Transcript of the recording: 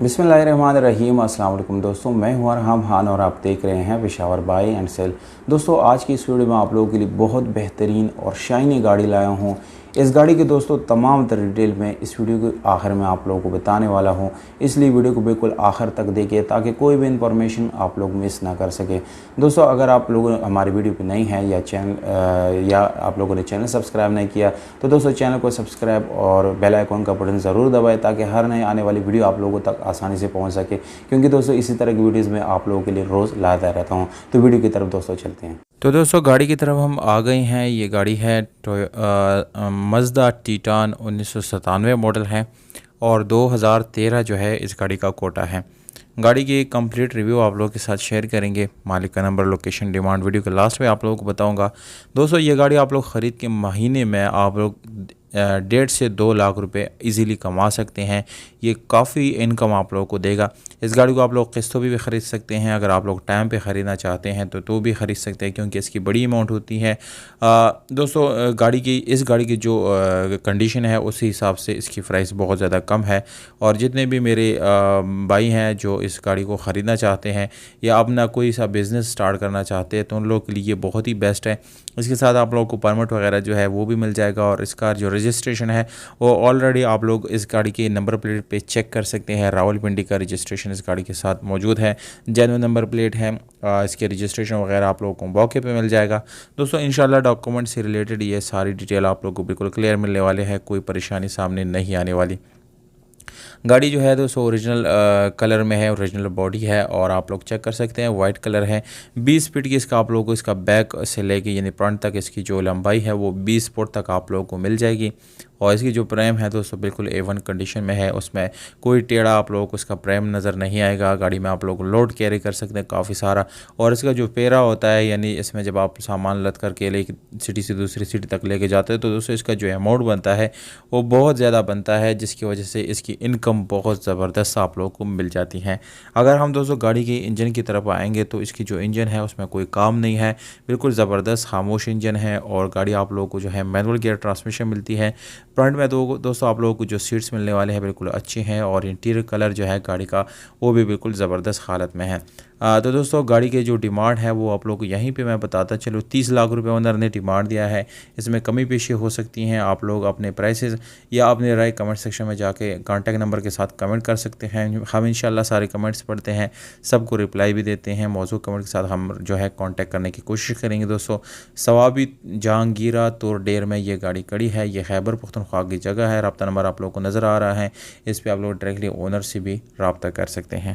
बिस्मिल्लाहिर्रहमानिर्रहीम। अस्सलाम वालेकुम दोस्तों, मैं हूं अरहम खान और आप देख रहे हैं पेशावर बाय एंड सेल। दोस्तों, आज की इस वीडियो में आप लोगों के लिए बहुत बेहतरीन और शाइनी गाड़ी लाया हूं। इस गाड़ी के दोस्तों तमाम तर डिटेल में इस वीडियो के आखिर में आप लोगों को बताने वाला हूं, इसलिए वीडियो को बिल्कुल आखिर तक देखिए ताकि कोई भी इंफॉर्मेशन आप लोग मिस ना कर सके। दोस्तों, अगर आप लोग हमारी वीडियो पर नहीं हैं या आप लोगों ने चैनल सब्सक्राइब नहीं किया तो दोस्तों चैनल को सब्सक्राइब और बेल आइकॉन का बटन ज़रूर दबाएं ताकि हर नए आने वाली वीडियो आप लोगों तक आसानी से पहुंच सके, क्योंकि दोस्तों इसी तरह की वीडियोस में आप लोगों के लिए रोज़ लाता रहता हूं। तो वीडियो की तरफ दोस्तों चलते हैं। तो दोस्तों गाड़ी की तरफ हम आ गए हैं। ये गाड़ी है मज़दा टीटान 1997 मॉडल है और 2013 जो है इस गाड़ी का कोटा है। गाड़ी की कंप्लीट रिव्यू आप लोगों के साथ शेयर करेंगे। मालिक का नंबर, लोकेशन, डिमांड वीडियो के लास्ट में आप लोगों को बताऊंगा। दोस्तों ये गाड़ी आप लोग ख़रीद के महीने में आप लोग 1.5 से 2 लाख रुपए इजीली कमा सकते हैं। ये काफ़ी इनकम आप लोगों को देगा। इस गाड़ी को आप लोग किस्तों भी ख़रीद सकते हैं। अगर आप लोग टाइम पे ख़रीदना चाहते हैं तो भी ख़रीद सकते हैं, क्योंकि इसकी बड़ी अमाउंट होती है। दोस्तों इस गाड़ी की जो कंडीशन है उसी हिसाब से इसकी प्राइस बहुत ज़्यादा कम है। और जितने भी मेरे भाई हैं जो इस गाड़ी को ख़रीदना चाहते हैं या अपना कोई सा बिज़नेस स्टार्ट करना चाहते हैं तो उन लोगों के लिए ये बहुत ही बेस्ट है। इसके साथ आप लोगों को परमिट वगैरह जो है वो भी मिल जाएगा और इसका जो रजिस्ट्रेशन है वो ऑलरेडी आप लोग इस गाड़ी के नंबर प्लेट पे चेक कर सकते हैं। रावलपिंडी का रजिस्ट्रेशन इस गाड़ी के साथ मौजूद है, जेन्युइन नंबर प्लेट है। इसके रजिस्ट्रेशन वगैरह आप लोगों को मौके पे मिल जाएगा। दोस्तों इंशाल्लाह डॉक्यूमेंट से रिलेटेड ये सारी डिटेल आप लोगों को बिल्कुल क्लियर मिलने वाले हैं, कोई परेशानी सामने नहीं आने वाली। गाड़ी जो है दोस्तों ओरिजिनल कलर में है, ओरिजिनल बॉडी है और आप लोग चेक कर सकते हैं वाइट कलर है। 20 फीट की इसका आप लोगों को इसका बैक से लेके यानी फ्रंट तक इसकी जो लंबाई है वो 20 फुट तक आप लोगों को मिल जाएगी। और इसकी जो प्रेम है दोस्तों बिल्कुल A1 कंडीशन में है, उसमें कोई टेढ़ा आप लोगों को इसका प्रेम नज़र नहीं आएगा। गाड़ी में आप लोग लोड कैरी कर सकते हैं काफ़ी सारा। और इसका जो पेरा होता है यानी इसमें जब आप सामान लद करके एक सिटी से दूसरी सिटी तक लेके जाते हैं तो दोस्तों इसका जो अमाउंट बनता है वो बहुत ज़्यादा बनता है, जिसकी वजह से इसकी इनकम बहुत ज़बरदस्त आप लोगों को मिल जाती हैं। अगर हम दोस्तों गाड़ी के इंजन की तरफ आएंगे तो इसकी जो इंजन है उसमें कोई काम नहीं है, बिल्कुल ज़बरदस्त खामोश इंजन है। और गाड़ी आप लोगों को जो है मैनुअल गियर ट्रांसमिशन मिलती है। फ्रंट में दोस्तों आप लोगों को जो सीट्स मिलने वाले हैं बिल्कुल अच्छे हैं और इंटीरियर कलर जो है गाड़ी का वो भी बिल्कुल ज़बरदस्त हालत में है। तो दोस्तों गाड़ी के जो डिमांड है वो आप लोग को यहीं पे मैं बताता चलो 30 लाख रुपए ओनर ने डिमांड दिया है। इसमें कमी पेशी हो सकती हैं। आप लोग अपने प्राइसेस या अपने राय कमेंट सेक्शन में जाके कॉन्टैक्ट नंबर के साथ कमेंट कर सकते हैं। हम इंशाल्लाह सारे कमेंट्स पढ़ते हैं, सबको रिप्लाई भी देते हैं। मौजूद कमेंट के साथ हम जो है कॉन्टैक्ट करने की कोशिश करेंगे। दोस्तों सवाबी जहांगीरा तोर डेर में ये गाड़ी खड़ी है। ये खैबर पुख्तनख्वा की जगह है। रब्ता नंबर आप लोग को नज़र आ रहा है, इस पर आप लोग डायरेक्टली ओनर से भी रब्ता कर सकते हैं।